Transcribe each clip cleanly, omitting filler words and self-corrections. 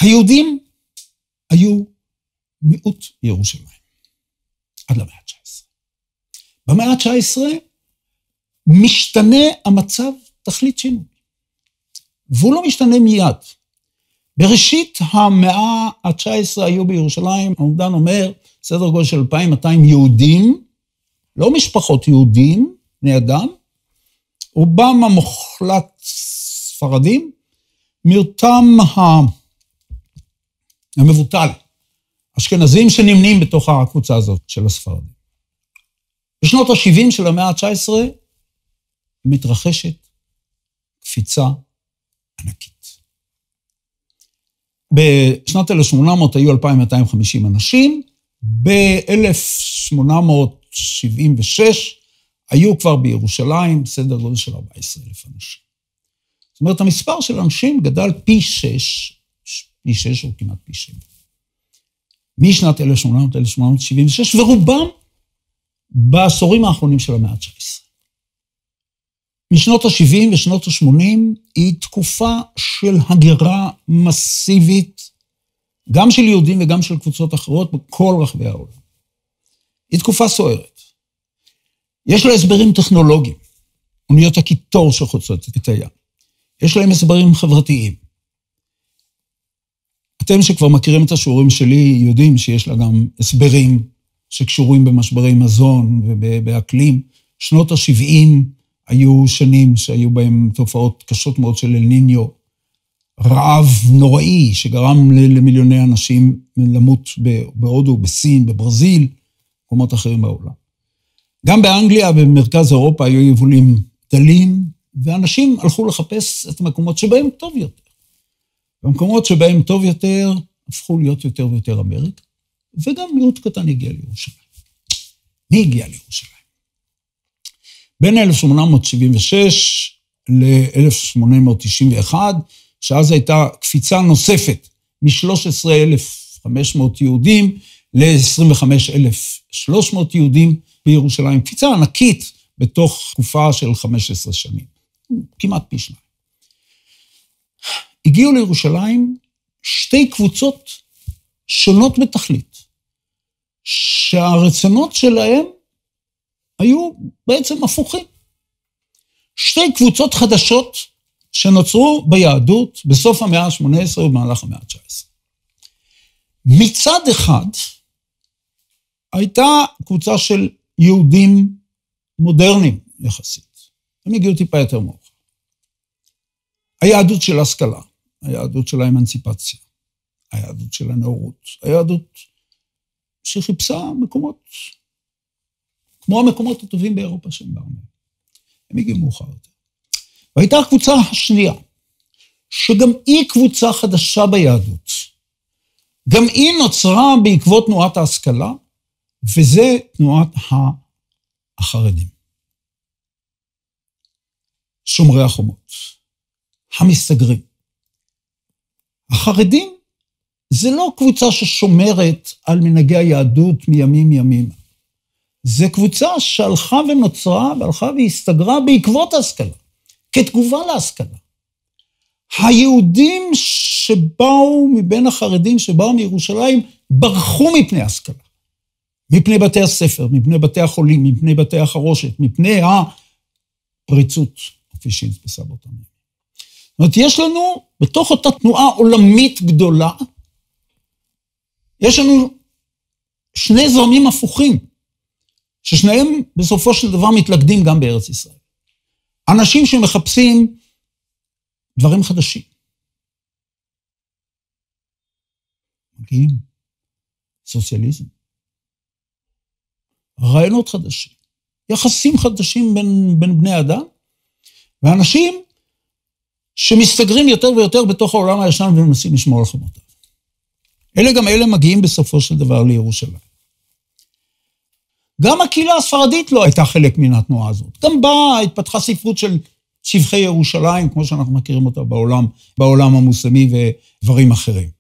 היהודים היו מיעוט בירושלים, עד למאה ה-19. במאה ה-19 משתנה המצב תכלית שינוי, והוא לא משתנה מיד. בראשית המאה ה-19 היו בירושלים, האומדן אומר, סדר גודל של 2,200 יהודים, לא משפחות יהודים, בני אדם, רובם המוחלט ספרדים, מיעוטם המבוטל, אשכנזים שנמנים בתוך הקבוצה הזאת של הספרדים. בשנות ה-70 של המאה ה-19 מתרחשת קפיצה ענקית. בשנת 1800 היו 2,250 אנשים, ב-1876 היו כבר בירושלים סדר גודל של 14,000 אנשים. זאת אומרת, המספר של אנשים גדל פי 6 או כמעט פי 7. משנת 1800-1876, ורובם בעשורים האחרונים של המאה ה-19. משנות ה-70 ושנות ה-80 היא תקופה של הגירה מסיבית, גם של יהודים וגם של קבוצות אחרות בכל רחבי העולם. היא תקופה סוערת. יש לה הסברים טכנולוגיים, אוניות הקיטור שחוצות את הים. יש להם הסברים חברתיים. אתם שכבר מכירים את השיעורים שלי, יודעים שיש לה גם הסברים שקשורים במשברי מזון ובאקלים. שנות ה-70 היו שנים שהיו בהם תופעות קשות מאוד של אל ניניו, רעב נוראי שגרם למיליוני אנשים למות בהודו, בסין, בברזיל, במקומות אחרים בעולם. גם באנגליה, במרכז אירופה, היו יבולים דלים, ואנשים הלכו לחפש את המקומות שבהם טוב יותר. במקומות שבהם טוב יותר, הפכו להיות יותר ויותר אמריקה, וגם מיעוט קטן הגיע לירושלים. מי הגיע לירושלים? בין 1876 ל-1891, שאז הייתה קפיצה נוספת מ-13,500 יהודים ל-25,300 יהודים בירושלים. קפיצה ענקית בתוך תקופה של 15 שנים, כמעט פי שניים. הגיעו לירושלים שתי קבוצות שונות בתכלית, שהרצונות שלהם היו בעצם הפוכים. שתי קבוצות חדשות שנוצרו ביהדות בסוף המאה ה-18 ובמהלך המאה ה-19. מצד אחד, הייתה קבוצה של יהודים מודרניים יחסית. הם הגיעו טיפה יותר מאוחר. היהדות של ההשכלה, היהדות של האמנציפציה, היהדות של הנאורות, היהדות שחיפשה מקומות, כמו המקומות הטובים באירופה שהם באו מהם. הם הגיעו מאוחר יותר. והייתה הקבוצה השנייה, שגם היא קבוצה חדשה ביהדות. גם היא נוצרה בעקבות תנועת ההשכלה, וזה תנועת החרדים. שומרי החומות, המסתגרים. החרדים זה לא קבוצה ששומרת על מנהגי היהדות מימים ימימה. זה קבוצה שהלכה ונוצרה והלכה והסתגרה בעקבות ההשכלה, כתגובה להשכלה. היהודים שבאו מבין החרדים שבאו מירושלים ברחו מפני ההשכלה. מפני בתי הספר, מפני בתי החולים, מפני בתי החרושת, מפני הפריצות, כפי שהתפסה באותם ימים. זאת אומרת, יש לנו, בתוך אותה תנועה עולמית גדולה, יש לנו שני זרמים הפוכים, ששניהם בסופו של דבר מתלכדים גם בארץ ישראל. אנשים שמחפשים דברים חדשים. מגיעים, סוציאליזם. רעיונות חדשים, יחסים חדשים בין בני אדם, ואנשים שמסתגרים יותר ויותר בתוך העולם הישן ומנסים לשמור על חומותיו. אלה מגיעים בסופו של דבר לירושלים. גם הקהילה הספרדית לא הייתה חלק מן התנועה הזאת. גם בה התפתחה ספרות של שבחי ירושלים, כמו שאנחנו מכירים אותה בעולם המוסלמי ודברים אחרים.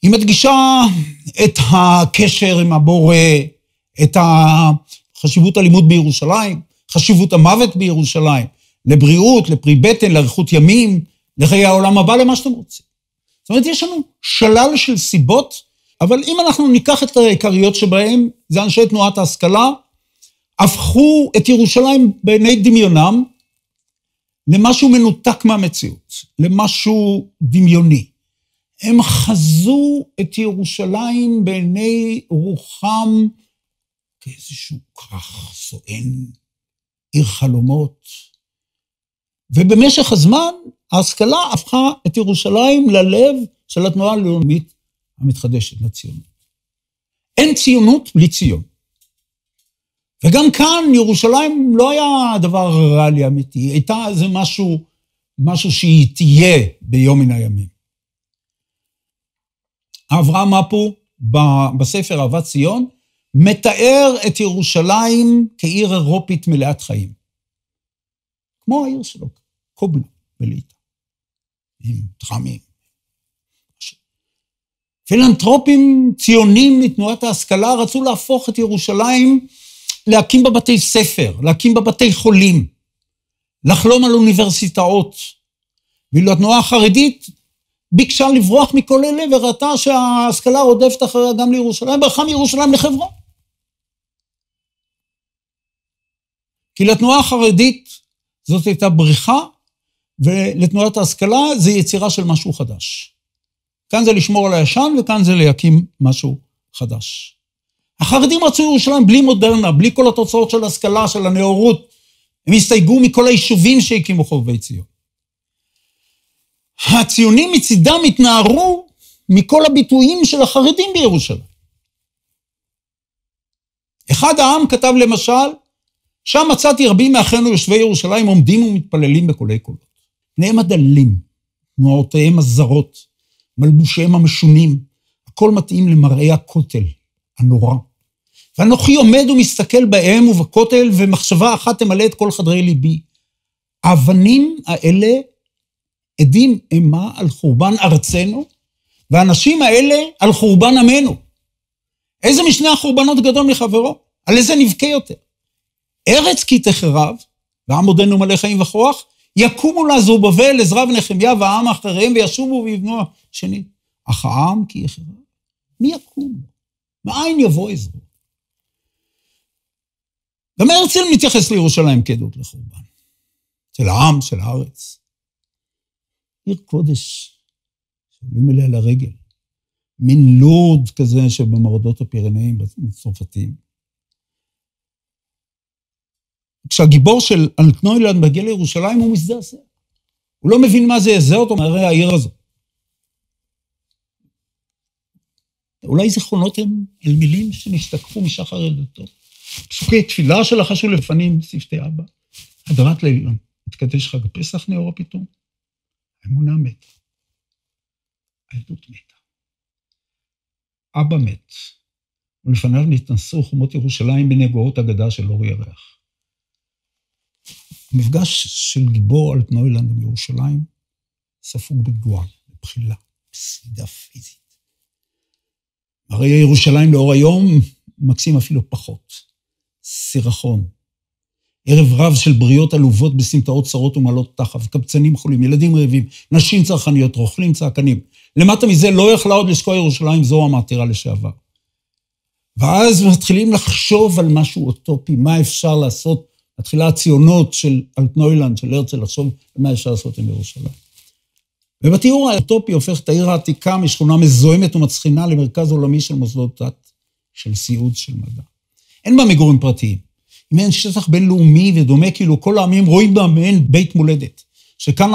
היא מדגישה את הקשר עם הבורא, את חשיבות הלימוד בירושלים, חשיבות המוות בירושלים, לבריאות, לפרי בטן, לאריכות ימים, לחיי העולם הבא, למה שאתם רוצים. זאת אומרת, יש לנו שלל של סיבות, אבל אם אנחנו ניקח את העיקריות שבהם, זה אנשי תנועת ההשכלה, הפכו את ירושלים בעיני דמיונם, למשהו מנותק מהמציאות, למשהו דמיוני. הם חזו את ירושלים בעיני רוחם כאיזשהו כרך סואן, עיר חלומות. ובמשך הזמן, ההשכלה הפכה את ירושלים ללב של התנועה הלאומית המתחדשת לציונות. אין ציונות בלי ציון. וגם כאן ירושלים לא היה דבר ריאלי אמיתי, הייתה איזה משהו שהיא תהיה ביום מן הימים. אברהם מפו בספר אהבת ציון מתאר את ירושלים כעיר אירופית מלאת חיים. כמו העיר שלו, קובנה בליטא, עם טרמים. פילנתרופים ציונים מתנועת ההשכלה רצו להפוך את ירושלים, להקים בה בתי ספר, להקים בה בתי חולים, לחלום על אוניברסיטאות. ואילו התנועה החרדית ביקשה לברוח מכל אלה, וראתה שההשכלה רודפת אחריה גם לירושלים, ברחה מירושלים לחברון. כי לתנועה החרדית זאת הייתה בריחה, ולתנועת ההשכלה זה יצירה של משהו חדש. כאן זה לשמור על הישן, וכאן זה להקים משהו חדש. החרדים רצו ירושלים בלי מודרנה, בלי כל התוצאות של ההשכלה, של הנאורות. הם הסתייגו מכל היישובים שהקימו חובבי ציון. הציונים מצידם התנערו מכל הביטויים של החרדים בירושלים. אחד העם כתב למשל, שם מצאתי רבים מאחינו יושבי ירושלים עומדים ומתפללים בקולי קולות. פניהם הדלים, תנועותיהם הזרות, מלבושיהם המשונים, הכל מתאים למראה הכותל הנורא. ואנוכי עומד ומסתכל בהם ובכותל, ומחשבה אחת תמלא את כל חדרי ליבי. האבנים האלה עדים אימה על חורבן ארצנו, והאנשים האלה על חורבן עמנו. איזה משני החורבנות גדול מחברו? על איזה נבכה יותר? ארץ כי תחרב, והעם עודנו מלא חיים וכוח, יקומו לה זרובבל, עזרא ונחמיה והעם אחריהם, וישובו ויבנו שנית. אך העם כי יחרב, מי יקום? מאין יבוא עזרו? גם הרצל מתייחס לירושלים כעדות לחורבן. של העם, של הארץ. עיר קודש, שעולים אליה לרגל. מין לוד כזה שבמורדות הפירנאים בצרפתיים. כשהגיבור של אלטנוילנד מגיע לירושלים, הוא מזדעזע. הוא לא מבין מה זה יעזע אותו מהרי העיר הזו. אולי זיכרונות הם על מילים שנשתכחו משחר ילדותו. פסוקי תפילה שלחשו לפנים שפתי אבא. הדרת לילה, התקדש חג הפסח נאורה פתאום. האמונה מתה. הילדות מתה. אבא מת. ולפניו נתנסו חומות ירושלים בנגועות אגדה של אור ירח. המפגש של גיבור אלטנוילנד עם ירושלים ספוג בגועל, בבחילה, בסעידה פיזית. הרי ירושלים לאור היום מקסים אפילו פחות. סירחון. ערב רב של בריות עלובות בסמטאות צרות ומעלות תחב, קבצנים חולים, ילדים רעבים, נשים צרכניות, רוכלים צעקנים. למטה מזה לא יכלה עוד לשקוע ירושלים, זו המעתירה לשעבר. ואז מתחילים לחשוב על משהו אוטופי, מה אפשר לעשות, התחילה הציונות של אלטנוילנד, של הרצל, לחשוב מה אפשר לעשות עם ירושלים. ובתיאור האוטופי הופך את העיר העתיקה משכונה מזוהמת ומצחינה למרכז עולמי של מוסדות דת, של סיעוד, של מדע. אין בה מגורים פרטיים. אם אין שטח בינלאומי ודומה, כאילו כל העמים רואים בה מעין בית מולדת, שכאן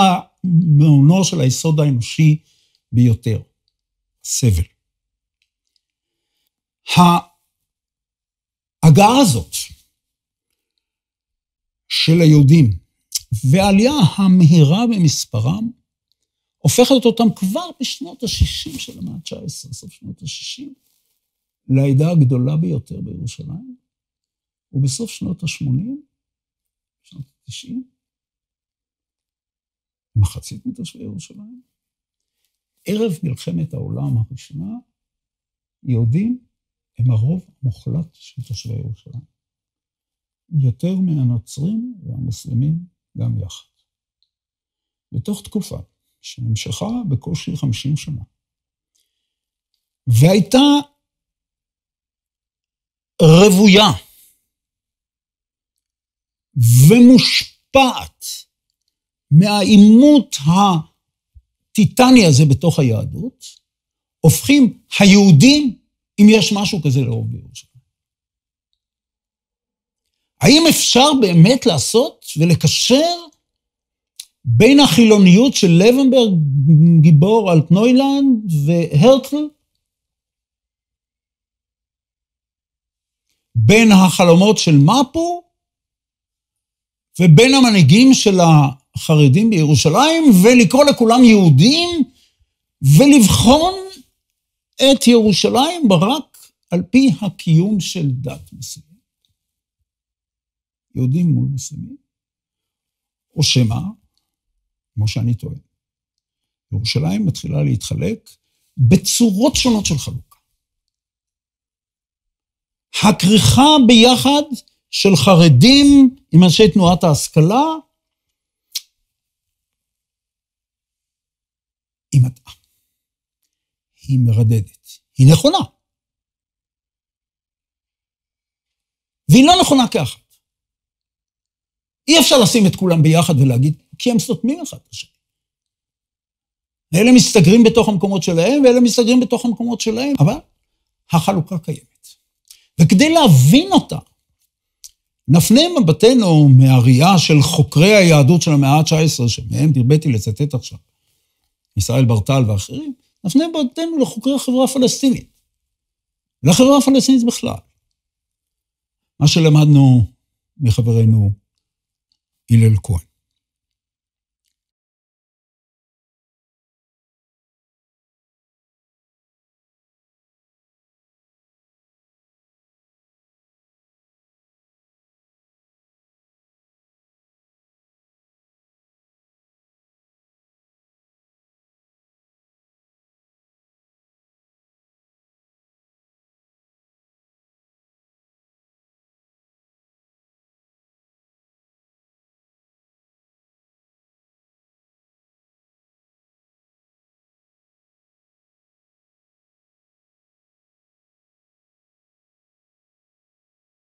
המעונו של היסוד האנושי ביותר, סבל. ההגעה הזאת של היהודים והעלייה המהירה במספרם, הופכת אותם כבר בשנות ה-60 של המאה ה-19, סוף שנות ה-60, לעדה הגדולה ביותר בירושלים, ובסוף שנות ה-80, שנות ה-90, מחצית מתושבי ירושלים. ערב מלחמת העולם הראשונה, יהודים הם הרוב המוחלט של תושבי ירושלים. יותר מהנוצרים והמוסלמים גם יחד. בתוך תקופה שנמשכה בקושי 50 שנה. והייתה רבויה ומושפעת מהאימות הטיטני הזה בתוך היהדות, הופכים היהודים, אם יש משהו כזה לרוב בירושלים. האם אפשר באמת לעשות ולקשר בין החילוניות של לבנברג, גיבור אלטנוילנד והרצל, בין החלומות של מפו, ובין המנהיגים של החרדים בירושלים, ולקרוא לכולם יהודים, ולבחון את ירושלים רק על פי הקיום של דת מסוימת. יהודים מול מוסלמים. או שמה, כמו שאני טוען, ירושלים מתחילה להתחלק בצורות שונות של חלוקה. הכריכה ביחד של חרדים עם אנשי תנועת ההשכלה, היא מטעה. היא מרדדת. היא נכונה. והיא לא נכונה כאחת. אי אפשר לשים את כולם ביחד ולהגיד, כי הם סותמים אחד את השני. אלה מסתגרים בתוך המקומות שלהם, ואלה מסתגרים בתוך המקומות שלהם, אבל החלוקה קיימת. וכדי להבין אותה, נפנה מבטנו מהראייה של חוקרי היהדות של המאה ה-19, שמהם הרביתי לצטט עכשיו, ישראל ברטל ואחרים, נפנה מבטנו לחוקרי החברה הפלסטינית, לחברה הפלסטינית בכלל. מה שלמדנו מחברנו הלל כהן.